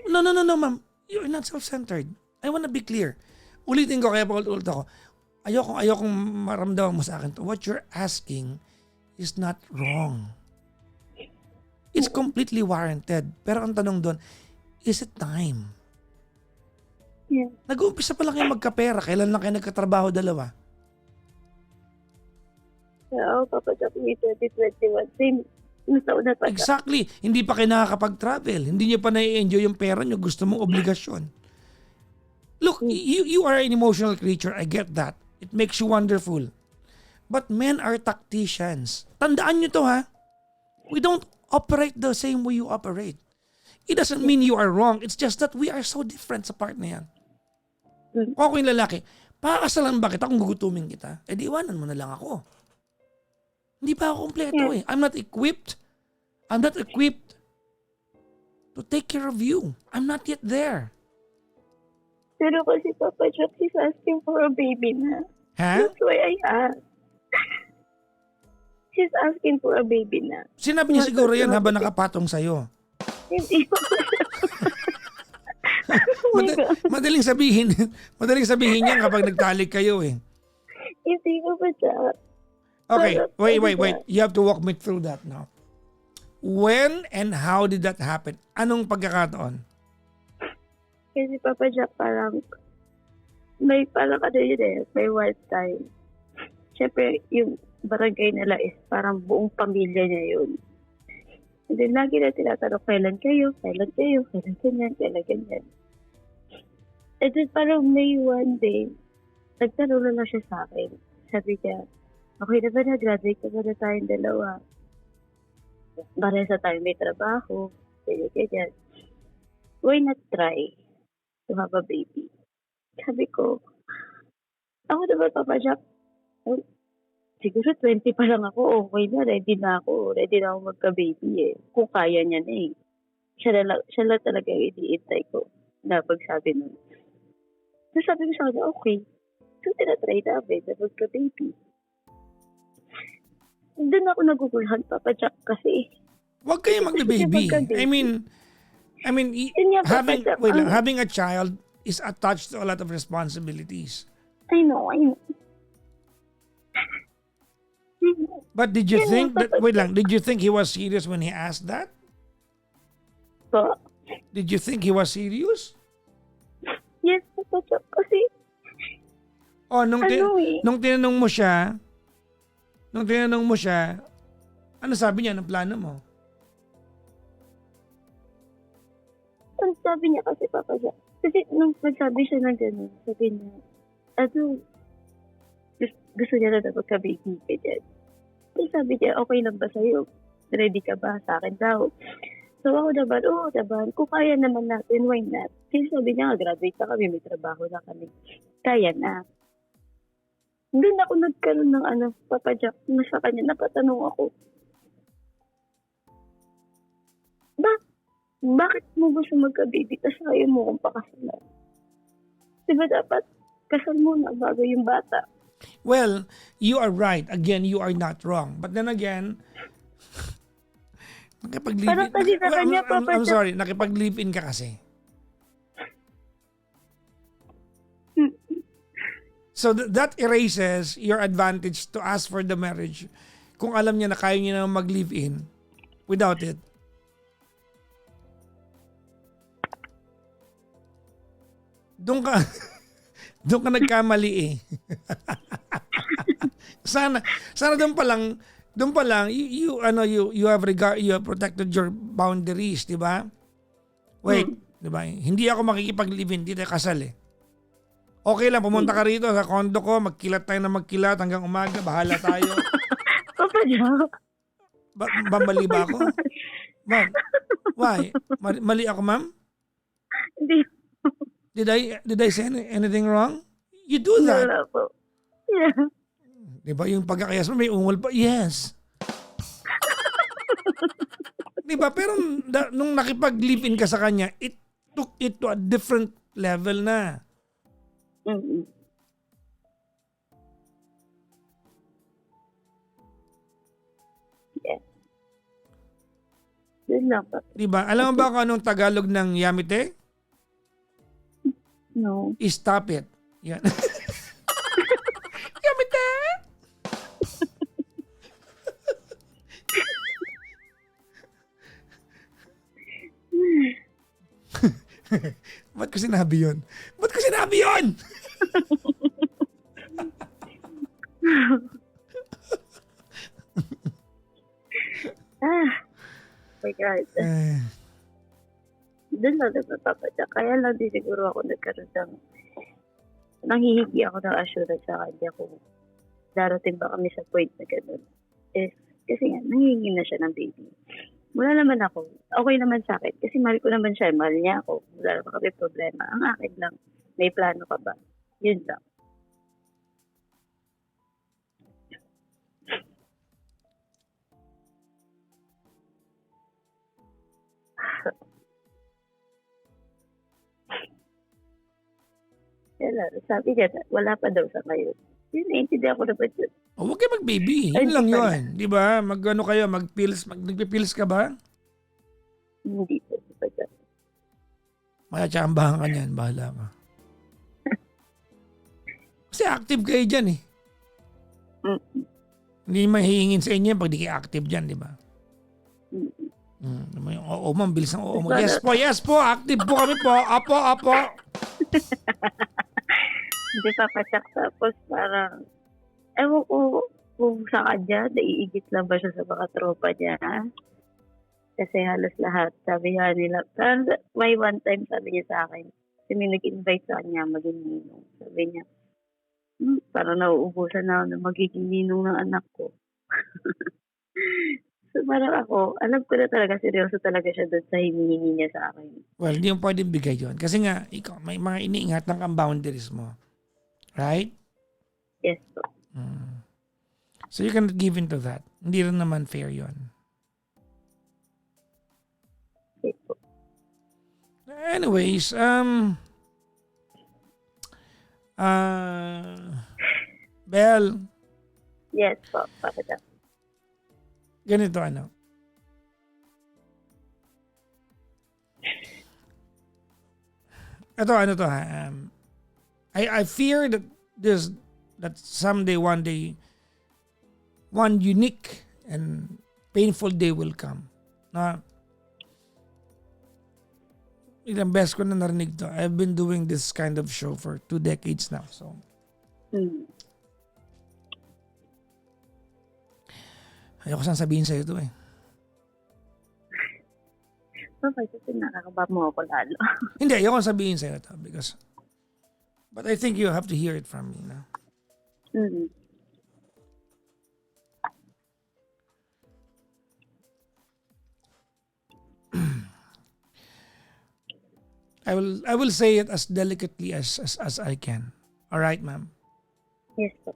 No, ma'am. You're not self-centered. I wanna be clear. Ulitin ko, kaya paulit ako. Ayokong maramdaman mo sa akin to. What you're asking is not wrong. It's completely warranted. Pero ang tanong doon, is it time? Yeah. Nag-uumpisa pa lang kayo magkapera. Kailan lang kayo nagkatrabaho dalawa? Oo, Papa Jack, may 2021. Same. Nasauna pa siya. Exactly. Hindi pa kayo nakakapag-travel. Hindi nyo pa na-enjoy yung pera nyo. Gusto mong obligasyon. Look, you are an emotional creature. I get that. It makes you wonderful. But men are tacticians. Tandaan nyo to, ha? We don't operate the same way you operate. It doesn't mean you are wrong. It's just that we are so different sa part na yan. Kung ako yung lalaki, pakakasalan ba kita kung gugutumin kita? Eh di iwanan mo na lang ako. Hindi pa ako kompleto eh. I'm not equipped to take care of you. I'm not yet there. Pero kasi Papa Jack, he's asking for a baby na. Ha? That's why I asked. She's asking for a baby na. Sinabi niya siguro yan habang nakapatong sa'yo. Hindi ko. Oh my God. Madaling sabihin yan kapag nagtalik kayo eh. Hindi ko pa siya. Okay, wait. You have to walk me through that now. When and how did that happen? Anong pagkakataon? Kasi Papa Jack parang ano yun eh, may wild time. Siyempre, yung barangay nila is parang buong pamilya niya yun. And then, lagi na tinatanong, kailan kayo, kailan ganyan. And then, parang may one day, nagtanong na lang siya sa akin. Sabi niya, okay na ba na-graduate na ba na tayong dalawa? Parehas na tayo may trabaho, ganyan. Why not try to have a baby? Sabi ko, ako naman, Papa Jack, siguro 20 pa lang ako, okay na, ready na ako magka-baby eh. Kung kaya niya na eh. Siya lang talaga yung iniintay ko na pagsabi nun. So sabi ko sa kanya, okay. So tinatry namin na magka-baby. Doon ako nagugulhan, Papa Jack, kasi Huwag kayo magka-baby. I mean, having a child is attached to a lot of responsibilities. I know. But did you think did you think he was serious when he asked that? So, Did you think he was serious? yes, Papa Jack, kasi Oh, nung tinanong mo siya, ano sabi niya ng plano mo? ang sabi niya kasi, Papa Jack, kasi nung nagsabi siya ng gano'n, sabi niya, gusto niya na magka-baby ka dyan. So sabi niya, okay lang ba sa'yo? Ready ka ba? Sa akin daw. So ako naman, kung kaya naman natin, why not? Kasi sabi niya, graduate na kami, may trabaho na kami. Kaya na. Doon ako nagkaroon ng Papa Jack, na sa kanya, napatanong ako, bakit mo gusto magka-baby tapos ayaw mo kung pakasalan? Diba dapat kasal muna bago yung bata? Well, you are right. Again, you are not wrong. But then again, Parang kasi sa kanya, Papa I'm Jack. sorry, nakipag-live-in ka kasi. So that erases your advantage to ask for the marriage kung alam niya na kaya niya na mag-live-in without it. Doon ka nagkamali eh. sana doon pa lang you have protected your boundaries, 'di ba? Wait, 'di ba? Hindi ako makikipag-live-in, hindi tayo kasal eh. Okay lang, pumunta ka rito sa condo ko, magkilat tayo na magkilat hanggang umaga, bahala tayo. Papa Jack. Mali ba ako? Ma'am, why? Mali ako, ma'am? Hindi. Did I say anything wrong? You do that. Wala po. Yeah. Diba yung pagkakayas mo may ungol pa? Yes. Diba? Pero nung nakipag-live-in ka sa kanya, it took it to a different level na. Mm-mm. Yeah. Yun lang po. Diba? Alam mo ba kung anong Tagalog ng yamite? No. Stop it. Yan. Yamite! Ba't ko sinabi yun? My God. Doon lang nagpapapadya. Kaya lang din siguro ako nagkaroon ng nanghihigi ako ng assurance sa kanya kung darating ba kami sa point na gano'n. Kasi nga, nangihingi na siya ng baby. Wala naman ako. Okay naman sa akin. Kasi mahal ko naman siya. Mahal niya ako. Wala naman kami problema. Ang akin lang, may plano ka ba? Yun lang. Sabi niya, wala pa daw sa ngayon. Yun, naintindihan ko naman yun. O huwag kayo mag-baby. Ay, Yun lang hindi pa yun. Di ba? Mag-ano kayo, nagpipills ka ba? Hindi po. Hindi pa dyan. Matatsambahan ka niyan. Bahala ka. Kasi active kayo dyan eh. Mm, Hindi mahihingin sa inyo pag di kayo active dyan, di ba? mm. Oo ma'am, bilis ng oo mo. Sana- Yes po, active po kami po. Apo. Hindi pa patsak tapos parang, ewan ko kung saan dyan, naiigit lang ba siya sa mga tropa niya. Kasi halos lahat, sabi nga nila, parang may one time sabi niya sa akin, kasi may nag-invite sa kanya maging ninong. Sabi niya, parang nauubusan na ako ng magiging ninong ng anak ko. So parang ako, alam ko na talaga, seryoso talaga siya doon sa hinihingi niya sa akin. Well, hindi mo pwedeng bigay yun. Kasi nga, ikaw, may mga iniingatan kang boundaries mo. Right? Yes po. So you cannot give into that. Hindi rin naman fair yun. Yes po. Anyways, Bel, Yes po, Papa Jack. ganito ano. Ito ano to ha. I fear that that someday, one day, one unique and painful day will come. Na ilang beses ko na narinig to. I've been doing this kind of show for 2 decades now. So, ayoko saan sabihin sa'yo to eh. Okay, kasi nakakaba mo ako lalo. Hindi, ayoko sabihin sa'yo to because but I think you have to hear it from me. No? Mm. I will say it as delicately as I can. All right, ma'am. Yes po.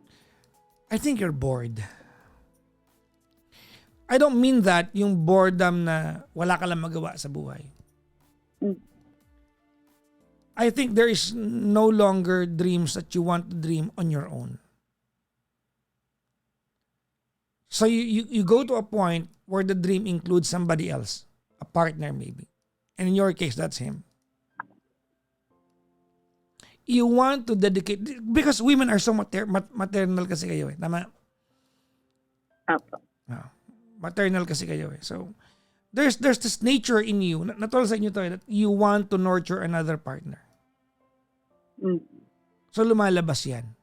I think you're bored. I don't mean that yung boredom na wala ka lang magawa sa buhay. Mm. I think there is no longer dreams that you want to dream on your own. So you go to a point where the dream includes somebody else, a partner maybe. And in your case, that's him. You want to dedicate, because women are so maternal kasi kayo eh. Tama? Apo. Maternal kasi kayo eh. So, there's this nature in you, natol sa inyo to eh, that you want to nurture another partner. Mm. So, lumalabas yan.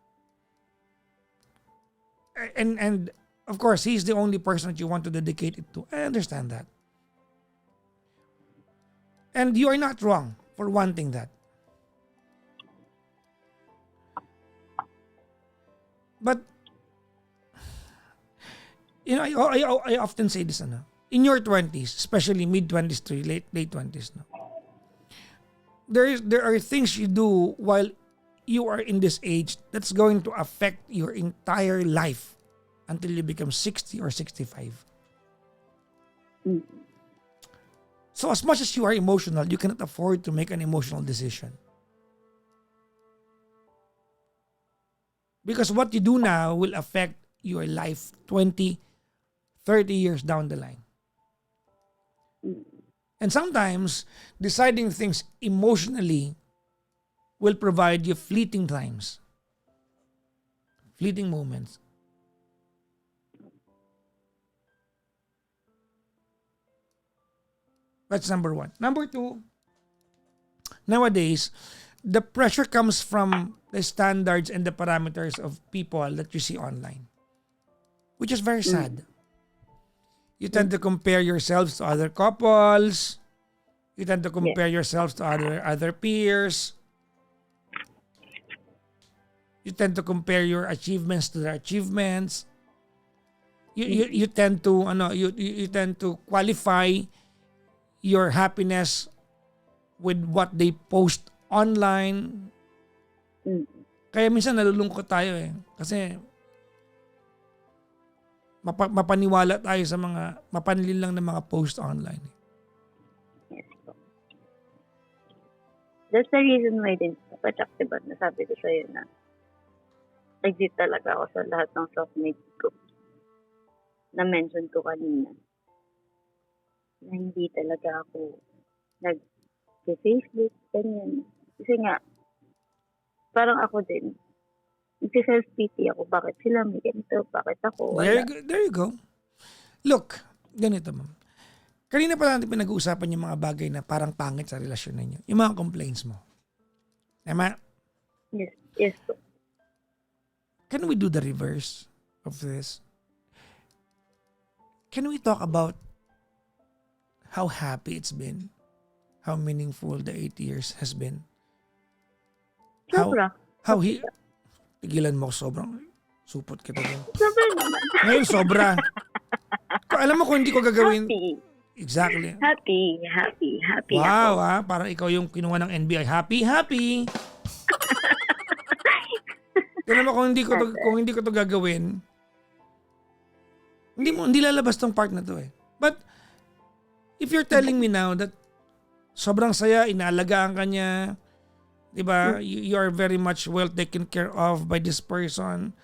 And of course, he's the only person that you want to dedicate it to. I understand that. And you are not wrong for wanting that. But, you know, I often say this, ano, in your 20s, especially mid-20s to late 20s, no, there are things you do while you are in this age that's going to affect your entire life until you become 60 or 65. Mm. So as much as you are emotional, you cannot afford to make an emotional decision. Because what you do now will affect your life 20, 30 years down the line. And sometimes, deciding things emotionally will provide you fleeting times, fleeting moments. That's number one. Number two, nowadays, the pressure comes from the standards and the parameters of people that you see online, which is very sad. You tend to compare yourselves to other couples. You tend to compare yourselves to other peers. You tend to compare your achievements to their achievements. You tend to you tend to qualify your happiness with what they post online. Kaya minsan nalulungkot tayo eh. Kasi mapaniwala tayo sa mga mapanlil lang ng mga post online. Yes po. That's the reason why din, Pachak, diba, nasabi ko sa'yo na exit talaga ako sa lahat ng soulmates ko na mention ko kanina. Na hindi talaga ako nag-Facebook, ganyan. Kasi nga, parang ako din, nagsiself-pity ako. Bakit sila may ganito? Bakit ako wala? There you go. Look, ganito ma'am. Kanina pa natin pinag-uusapan yung mga bagay na parang pangit sa relasyon ninyo. Yung mga complaints mo. Tama? Yes po. Can we do the reverse of this? Can we talk about how happy it's been? How meaningful the 8 years has been? Sobra. How he... Tigilan mo, sobrang supot kita din. Sobra naman. Ngayon, sobra. Alam mo kung hindi ko gagawin... Happy. Exactly. Happy Wow, ako. parang ikaw yung kinuha ng NBI. Happy. Alam mo kung hindi ko to gagawin, hindi lalabas tong part na to eh. But if you're telling me now that sobrang saya, inaalagaan ka niya, 'di ba? You are very much well taken care of by this person.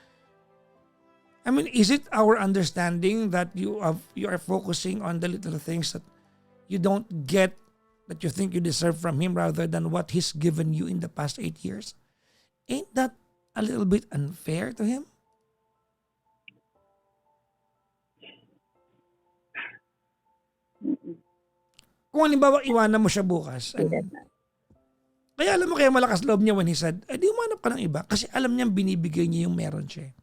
I mean, is it our understanding that you are focusing on the little things that you don't get, that you think you deserve from him rather than what he's given you in the past 8 years? Ain't that a little bit unfair to him? Kung halimbawa iwanan mo siya bukas, kaya alam mo kaya malakas loob niya when he said, di umanap ka ng iba kasi alam niya binibigay niya yung meron siya.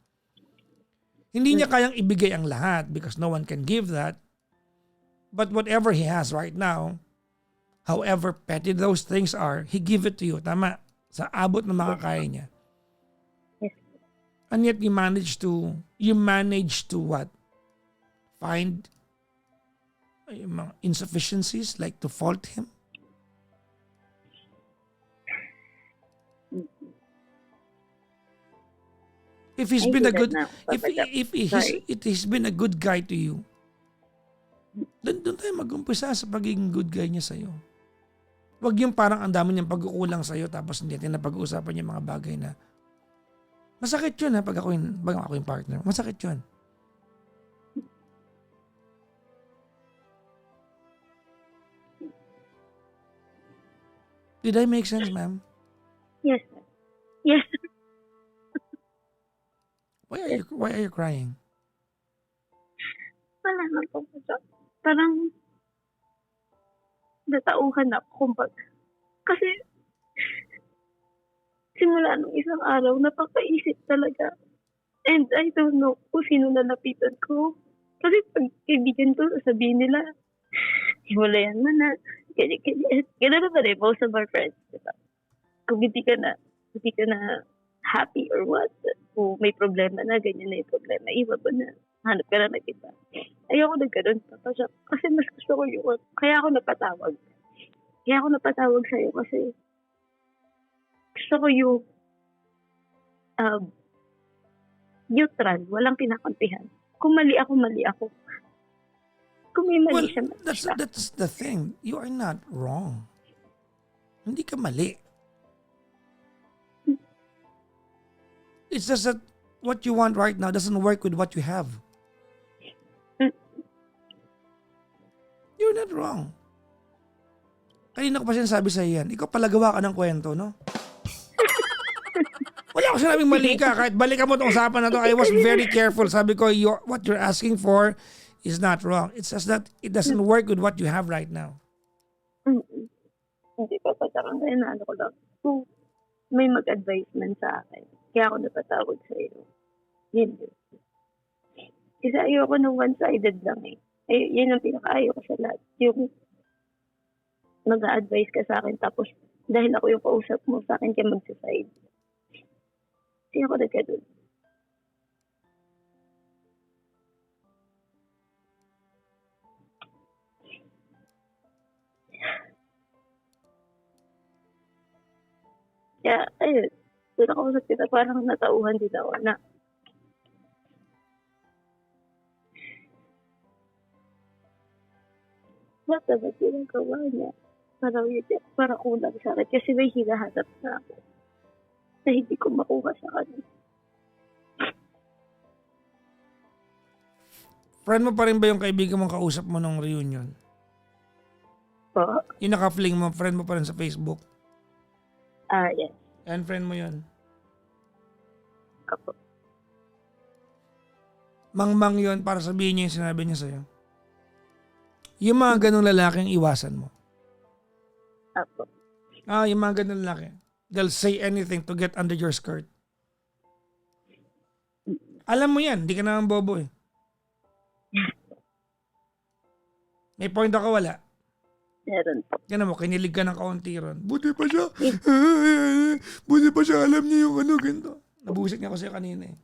Hindi niya kayang ibigay ang lahat because no one can give that. But whatever he has right now, however petty those things are, he give it to you. Tama. Sa abot ng makakaya niya. Yes. And yet you manage to what? Find yung mga insufficiencies, like to fault him? If he's been a good, if he's been a good guy to you, doon tayo mag-umpisa sa pagiging good guy niya sa'yo. Huwag yung parang ang dami niyang pagkukulang sa'yo tapos hindi natin napag-uusapan yung mga bagay na masakit yun ha pag ako yung partner. Masakit yun. Did I make sense, ma'am? Yes. Yes. Why are you crying? Wala na po. Parang natauhan ako, kumbaga. Kasi simula nung isang araw, napapaisip talaga. And I don't know kung sino nalapitan ko. Kasi pag kaibigan ko, sabihin nila, hiwalayan mo na. Ganun na ba rin, most of our friends, diba? Kung hindi ka na happy or what, kung may problema na, ganyan na yung problema, iba ba na, hanap ka na iba. Ayoko na ganun pa. Kasi mas gusto ko yun. Kaya ako napatawag sa'yo kasi gusto ko yung neutral, walang kinakampihan. Kung mali ako. Kung may mali siya, mali siya. That's the thing. You are not wrong. Hindi ka mali. It's just that what you want right now doesn't work with what you have. You're not wrong. Kanina ko pa sinasabi sa iyan, ikaw pala gawa ka ng kwento, no? Wala ko sinabing mali ka. Kahit balikan mo itong usapan na to, I was very careful. Sabi ko, what you're asking for is not wrong. It's just that it doesn't work with what you have right now. Hindi pa patakang kaya na ko lang. Kung may mag-advise man sa akin, kaya ako napatawag sa iyo. Hindi. Kasi ayoko ng one-sided lang eh. Yun ang pinaka-ayaw ko sa lahat. Yung mag-a-advise ka sa akin tapos dahil ako yung kausap mo sa akin kaya mag-side. Hindi ako nagkadun. Kaya, ayun. Doon ako sa kita, parang natauhan din ako na what dapat ginagawa niya? Para kulang sa akin. Kasi may hinahanap na ako na hindi ko makuha sa kanya. Friend mo pa rin ba yung kaibigan mong kausap mo nung reunion? Po. Yung naka-fling mo, friend mo pa rin sa Facebook? Yes. And friend mo yun? Apo. Mangmang yun para sabihin niya yung sinabi niya sa'yo. Yung mga ganong lalaking iwasan mo. Apo. Yung mga ganong lalaki. They'll say anything to get under your skirt. Alam mo yan, hindi ka naman bobo eh. May point ako wala. Meron po. Yan mo, kinilig ka ng kaunti ron. Buti pa siya. Buti pa siya, alam niya yung ano, ganito. Nabusit niya ko sa'yo kanina eh.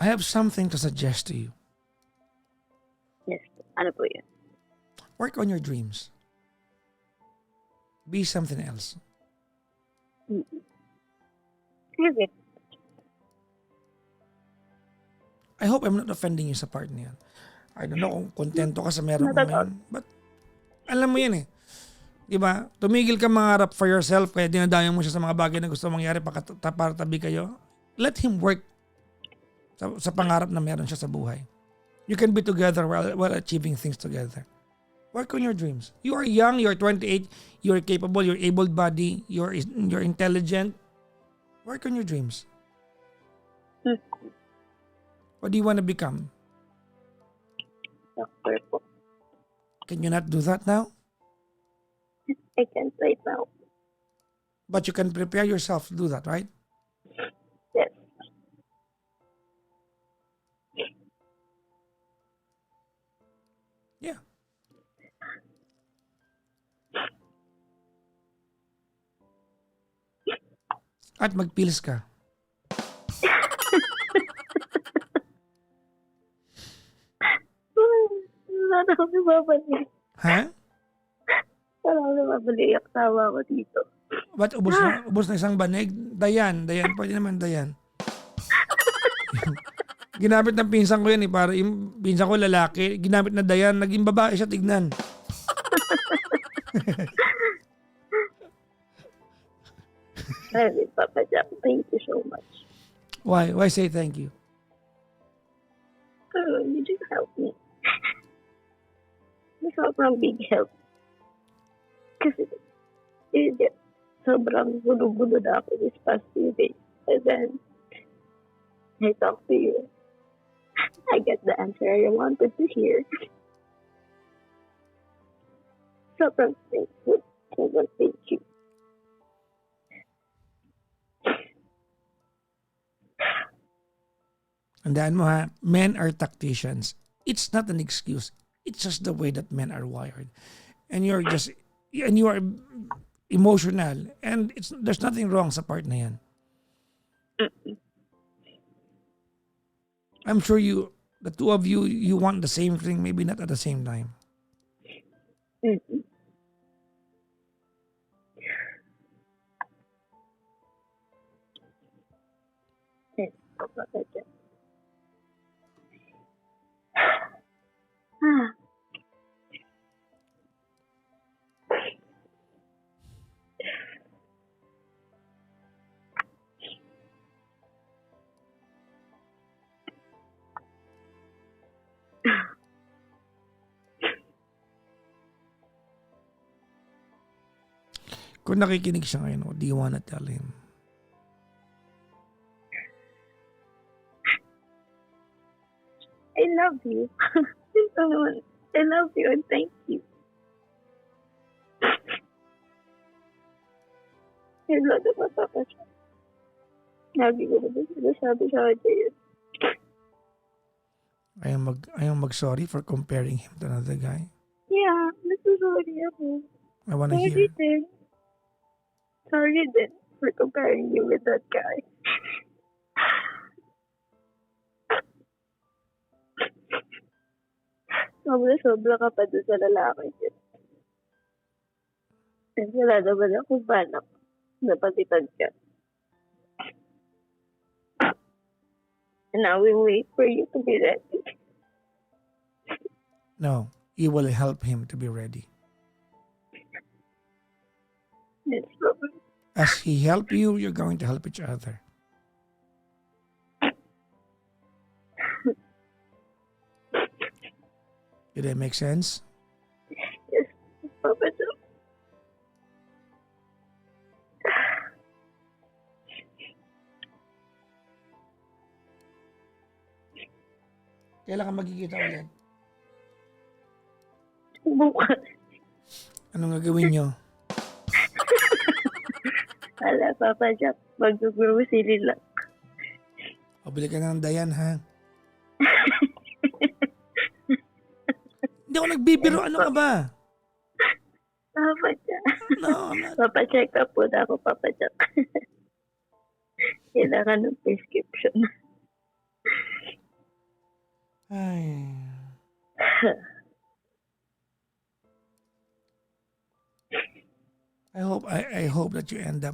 I have something to suggest to you. Yes. Ano po yun? Work on your dreams. Be something else. Okay. I hope I'm not offending you sa part na yan. I don't know kung kontento ka sa meron mo ngayon. But alam mo yan eh. Diba? Tumigil ka mangarap for yourself kaya dinadayo mo siya sa mga bagay na gusto mangyari para tabi kayo. Let him work sa pangarap na meron siya sa buhay. You can be together while achieving things together. Work on your dreams. You are young, you're 28, you're capable, you're able-bodied, you're intelligent. Work on your dreams. What do you want to become? Doctor po. Can you not do that now? I can't right now. But you can prepare yourself to do that, right? Yes. Yeah. At mag-pills ka. Sana ako nababalik. Ha? Sana ako nababalik. Tawa ko dito. Ba't ubos na isang banig? Dayan, pwede naman Dayan. Ginamit ng pinsan ko yan eh, para yung pinsan ko lalaki, ginamit na Dayan, naging babae siya, tignan. Really, Papa Jack, thank you so much. Why? Why say thank you? You just helped me. Sobrang big help. Kasi, sobrang gulo-gulo na ako this past few days. And then, I talked to you. I get the answer I wanted to hear. Sobrang thankful. Sobrang thank you. Tandaan mo ha, men are tacticians. It's not an excuse. It's just the way that men are wired. And you are emotional. And there's nothing wrong sa part na yan. I'm sure the two of you want the same thing, maybe not at the same time. Yes, Papa Jack. Kung nakikinig siya ngayon, what do you wanna tell him? I love you. I love you and thank you. I love you, Papa Jack. Lagi ko naman sinasabi sa kanya yun. Ayaw mag-sorry for comparing him to another guy. Yeah, nagsasorry ako. I wanna Sorry hear. din. Sorry din for comparing you with that guy. Sobra ka pa doon sa lalaki din. And wala naman akong balak na palitan ka. And I will wait for you to be ready. No, you will help him to be ready. Yes po. As he helped you, you're going to help each other. Did that make sense? Yes, Papa Joe. Kailan ka magkikita ulit? Bukas. Anong gagawin nyo? Wala, Papa Joe. Mag-grocery lang. Pabili ka ng Dayan, ha? Hindi ako nagbibiro. Ano ka ba? Papa Joe. No, I'm not. Papacheck up po na ako, Papa Joe. Kailangan ng prescription. Ay. I hope that you end up,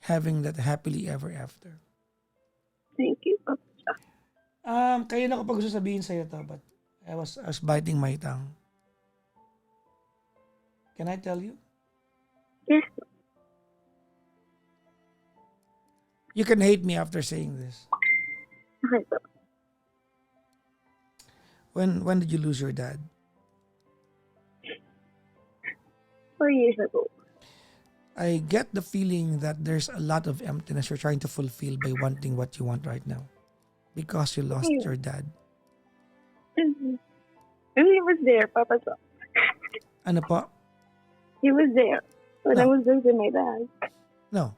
having that happily ever after. Thank you, Papa Joe. Kaya na ko pa gusto sabihin sa'yo to, but I was biting my tongue. Can I tell you? Yes, You can hate me after saying this. okay po. When did you lose your dad? 4 years ago. I get the feeling that there's a lot of emptiness you're trying to fulfill by wanting what you want right now. Because you lost your dad. Mhm. And he was there, Papa Joe. Ano po? He was there when I No. was losing my dad. No.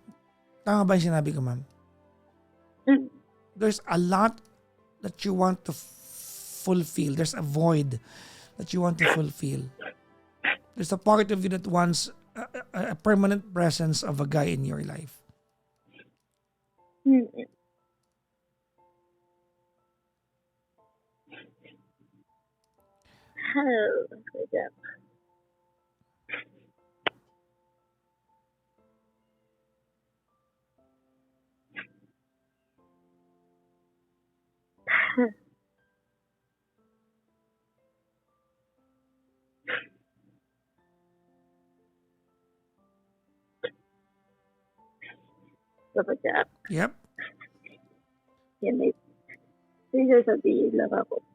Tama ba yung sinabi ko, ma'am? Mm. There's a lot that you want to fulfill. There's a void that you want to fulfill. There's a part of you that wants a permanent presence of a guy in your life. Mm. Oh, Papa Joe. Papa Joe. Yep. Yan, may sasabihin lang ako.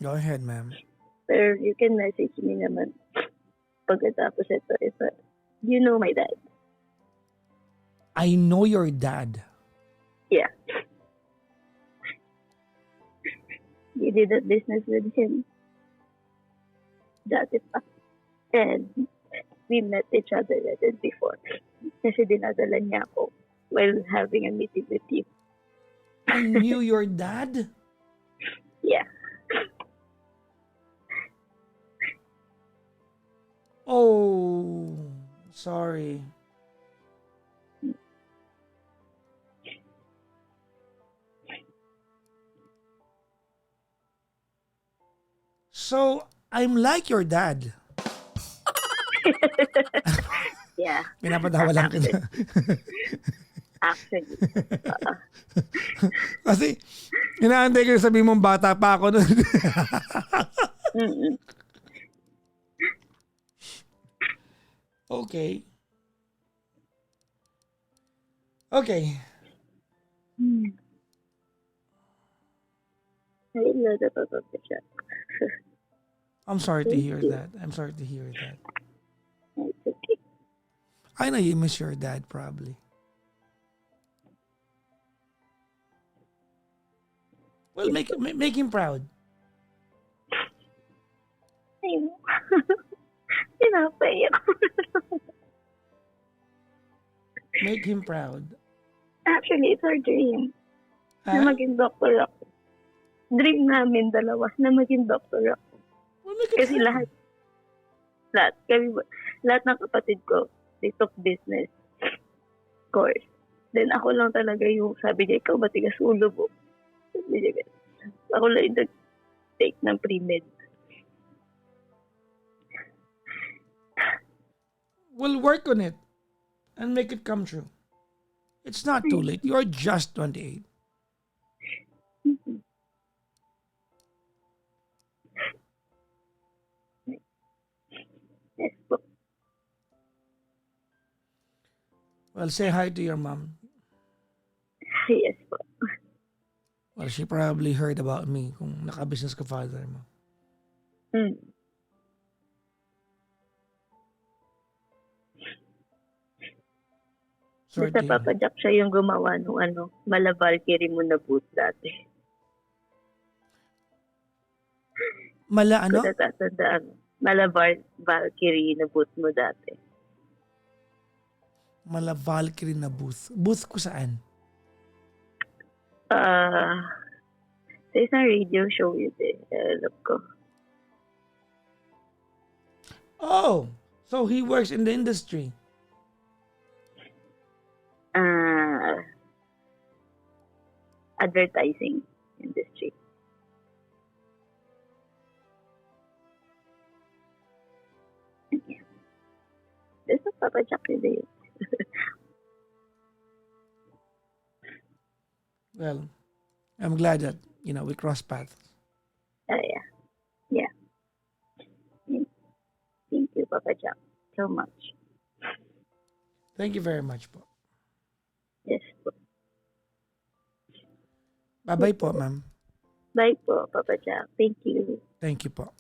Go ahead, ma'am. Pero you can message me naman pagkatapos ito. You know my dad. I know your dad. Yeah. You did a business with him. Dati pa. And we met each other before. Kasi dinadala niya ako while having a meeting with you. I knew your dad? Yeah. Oh, sorry. So, I'm like your dad. Yeah. Pinapatawa lang kita. Actually. Kasi, inaantay ko sabihin mong bata pa ako nun. Mm-mm. Okay. Okay. Mm. I love the Papa Joe. I'm sorry to Thank hear you. that. I'm sorry to hear that. It's okay. I know you miss your dad probably. Well, make him proud. I know. Pinapaiyak ko. Make him proud. Actually, it's our dream na Huh? maging doctor ako. Dream namin dalawa na maging doctor ako. Well, make it Kasi happen. lahat ng kapatid ko, they took business course. Then ako lang talaga yung sabi niya, ikaw ba tigas ulo mo? Sabi niya, ako lang yung nag-take ng pre-med. We'll work on it and make it come true. It's not too late. You're just 28. Yes po. Well, say hi to your mom. Yes po. Well, she probably heard about me kung naka-business ka father mo. Mm. Sorry Basta to hear. Papa Jack siya yung gumawa nung Mala Valkyrie mo na boot dati. Mala Kung ano? natatandaan mo. Mala Valkyrie na boot mo dati. Mala Valkyrie na booth. Booth ko saan? Sa isang radio show yun eh. Alam ko. Oh, so he works in the industry. Advertising industry. Yeah. Basta Papa Jack yun. Well, I'm glad that, we cross paths. Yeah. Yeah. Thank you, Papa Jack, so much. Thank you very much po. Yes po. Bye-bye po, ma'am. Bye po, Papa Jack. Thank you. Thank you po.